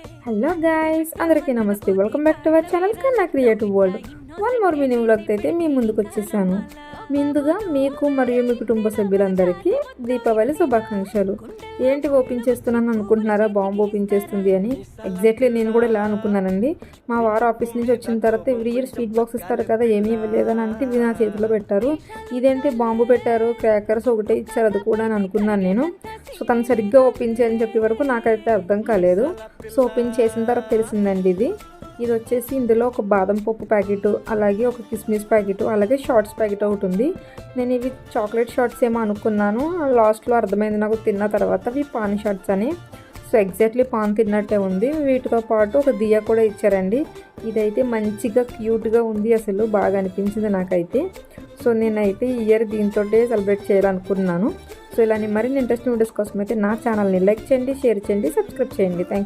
Hello guys, అందరికీ నమస్తే. Welcome back to our channel Kanna creative world. One more mini vlog అయితే మీ ముందుకు వచ్చేసాను. ముందుగా మీకు మరియు మీ కుటుంబ సభ్యులందరికీ దీపావళి శుభాకాంక్షలు. ఏంటి ఓపెన్ చేస్తున్నాను అనుకుంటున్నారా? బాంబు ఓపెన్ చేస్తుంది అని. ఎగ్జాక్ట్లీ నేను కూడా ఇలా అనుకున్నానండి. మా వారు ఆఫీస్ నుంచి వచ్చిన తర్వాత ఎవ్రీ ఇయర్ స్వీట్ బాక్స్ ఇస్తారు కదా, ఏమీ ఇవ్వలేదని అంటే ఇవి నా చేతిలో పెట్టారు. ఇదేంటి బాంబు పెట్టారు, క్రాకర్స్ ఒకటే ఇచ్చారు, అది కూడా అని అనుకున్నాను నేను. సో తను సరిగ్గా ఓపెన్ చేయని చెప్పే వరకు నాకైతే అర్థం కాలేదు. సో ఓపెన్ చేసిన తర్వాత తెలిసిందండి ఇది వచ్చేసి ఇందులో ఒక బాదం పప్పు ప్యాకెట్, అలాగే ఒక కిస్మిస్ ప్యాకెట్, అలాగే షార్ట్స్ ప్యాకెట్ ఒకటి ఉంది. నేను ఇవి చాక్లెట్ షార్ట్స్ ఏమో అనుకున్నాను. లాస్ట్లో అర్థమైంది నాకు తిన్న తర్వాత ఇవి పాన్ షార్ట్స్ అని. సో ఎగ్జాక్ట్లీ పాన్ తిన్నట్టే ఉంది. వీటితో పాటు ఒక దియా కూడా ఇచ్చారండి. ఇదైతే మంచిగా క్యూట్గా ఉంది, అసలు బాగా అనిపించింది నాకైతే. సో నేనైతే ఈ ఇయర్ దీంతో సెలబ్రేట్ చేయాలనుకున్నాను. సో ఇలాంటి మరిన్ని ఇంట్రెస్టింగ్ వీడియోస్ కోసం అయితే నా ఛానల్ని లైక్ చేయండి, షేర్ చేయండి, సబ్స్క్రైబ్ చేయండి. Thank you.